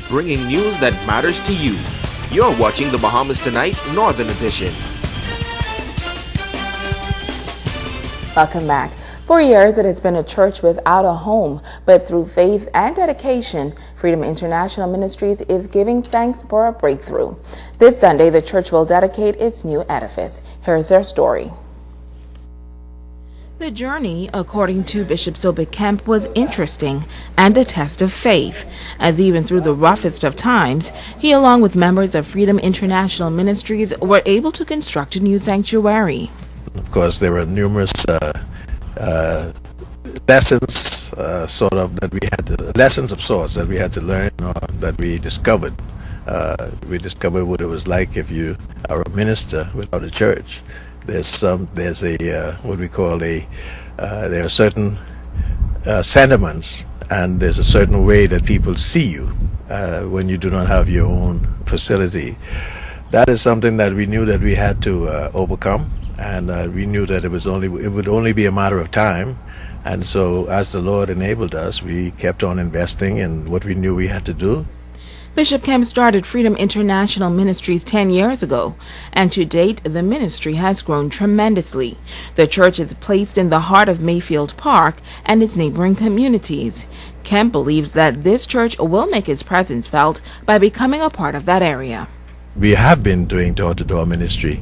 bringing news that matters to you. You're watching the Bahamas Tonight Northern Edition. Welcome back. For years, it has been a church without a home, but through faith and dedication, Freedom International Ministries is giving thanks for a breakthrough. This Sunday, the church will dedicate its new edifice. Here's their story. The journey, according to Bishop Sobek Kemp, was interesting and a test of faith, as even through the roughest of times, he, along with members of Freedom International Ministries, were able to construct a new sanctuary. Of course, there were numerous lessons, lessons of sorts that we had to learn, or that we discovered. We discovered what it was like if you are a minister without a church. There are certain sentiments, and there's a certain way that people see you when you do not have your own facility. That is something that we knew that we had to overcome, and we knew that it would only be a matter of time. And so, as the Lord enabled us, we kept on investing in what we knew we had to do. Bishop Kemp started Freedom International Ministries 10 years ago, and to date, the ministry has grown tremendously. The church is placed in the heart of Mayfield Park and its neighboring communities. Kemp believes that this church will make its presence felt by becoming a part of that area. We have been doing door-to-door ministry,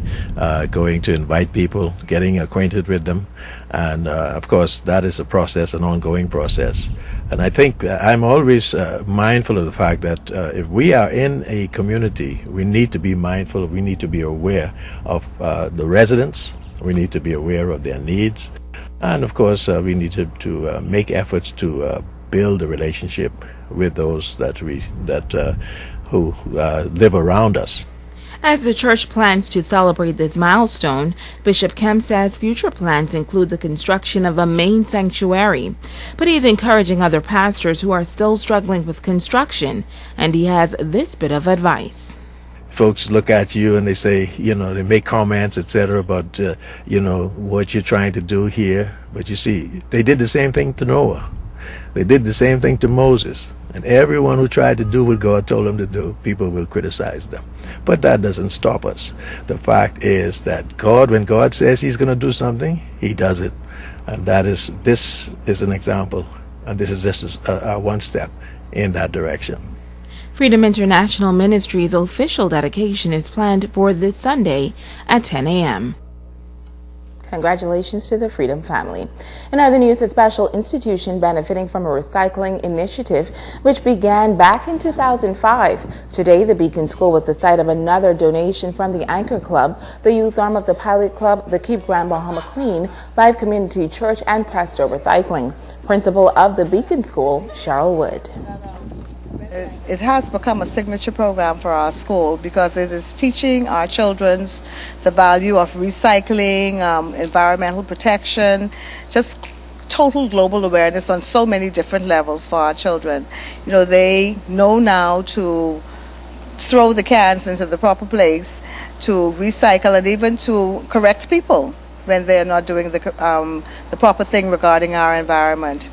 going to invite people, getting acquainted with them, and of course that is a process, an ongoing process. And I think I'm always mindful of the fact that if we are in a community, we need to be mindful, we need to be aware of the residents, we need to be aware of their needs, and of course we need to make efforts to build a relationship with those who live around us. As the church plans to celebrate this milestone, Bishop Kemp says future plans include the construction of a main sanctuary. But he's encouraging other pastors who are still struggling with construction, and he has this bit of advice. Folks look at you and they say, they make comments, etc., about, what you're trying to do here. But you see, they did the same thing to Noah. They did the same thing to Moses. And everyone who tried to do what God told them to do, people will criticize them. But that doesn't stop us. The fact is that when God says he's going to do something, he does it. And this is an example, and this is just one step in that direction. Freedom International Ministries' official dedication is planned for this Sunday at 10 a.m. Congratulations to the Freedom family. In other news, a special institution benefiting from a recycling initiative which began back in 2005. Today, the Beacon School was the site of another donation from the Anchor Club, the youth arm of the Pilot Club, the Keep Grand Bahama Clean, Life Community Church, and Presto Recycling. Principal of the Beacon School, Cheryl Wood. It has become a signature program for our school because it is teaching our children the value of recycling, environmental protection, just total global awareness on so many different levels for our children. They know now to throw the cans into the proper place, to recycle, and even to correct people when they're not doing the proper thing regarding our environment.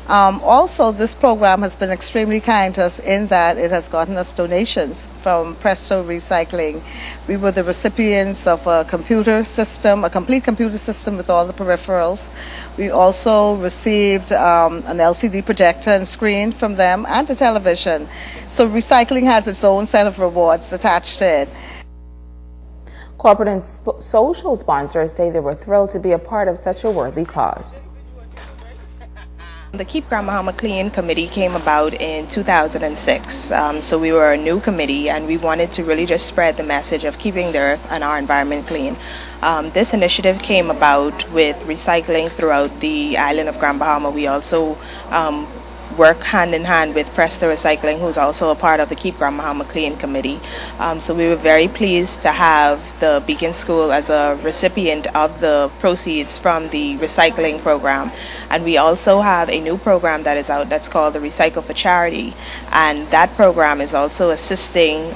Also, this program has been extremely kind to us in that it has gotten us donations from Presto Recycling. We were the recipients of a computer system, a complete computer system with all the peripherals. We also received an LCD projector and screen from them, and a television. So recycling has its own set of rewards attached to it. Corporate and social sponsors say they were thrilled to be a part of such a worthy cause. The Keep Grand Bahama Clean committee came about in 2006. So we were a new committee, and we wanted to really just spread the message of keeping the earth and our environment clean. This initiative came about with recycling throughout the island of Grand Bahama. We also work hand in hand with Presto Recycling, who's also a part of the Keep Grand Bahama Clean committee. So we were very pleased to have the Beacon School as a recipient of the proceeds from the recycling program. And we also have a new program that is out that's called the Recycle for Charity. And that program is also assisting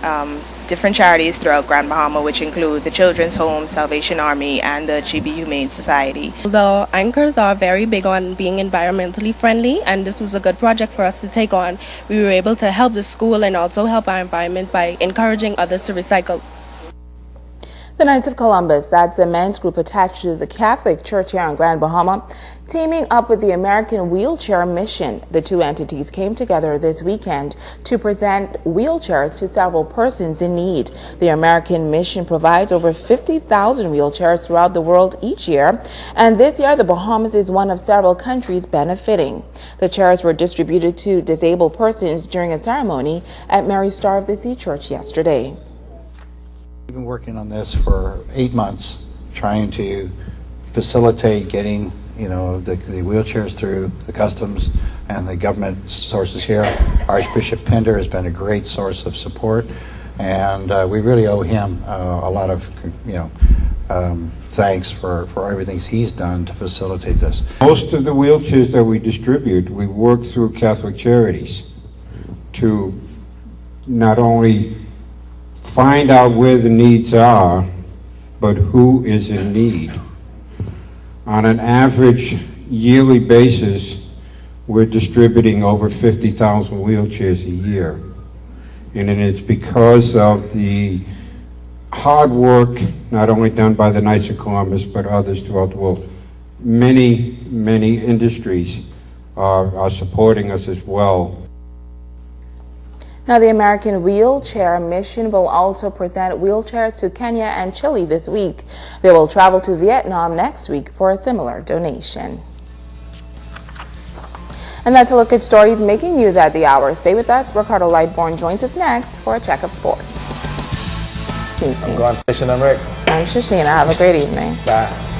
different charities throughout Grand Bahama, which include the Children's Home, Salvation Army, and the GB Humane Society. The anchors are very big on being environmentally friendly, and this was a good project for us to take on. We were able to help the school and also help our environment by encouraging others to recycle. The Knights of Columbus, that's a men's group attached to the Catholic Church here in Grand Bahama, teaming up with the American Wheelchair Mission. The two entities came together this weekend to present wheelchairs to several persons in need. The American Mission provides over 50,000 wheelchairs throughout the world each year, and this year the Bahamas is one of several countries benefiting. The chairs were distributed to disabled persons during a ceremony at Mary Star of the Sea Church yesterday. We've been working on this for 8 months, trying to facilitate getting, the wheelchairs through the customs and the government sources here. Archbishop Pender has been a great source of support, and we really owe him a lot of, thanks for everything he's done to facilitate this. Most of the wheelchairs that we distribute, we work through Catholic Charities to not only find out where the needs are, but who is in need. On an average yearly basis, we're distributing over 50,000 wheelchairs a year. And it's because of the hard work, not only done by the Knights of Columbus, but others throughout the world. Many, many industries are supporting us as well. Now, the American Wheelchair Mission will also present wheelchairs to Kenya and Chile this week. They will travel to Vietnam next week for a similar donation. And that's a look at stories making news at the hour. Stay with us. Ricardo Lightborn joins us next for a check of sports. News team. I'm Rick. I'm Shasheena. Have a great evening. Bye.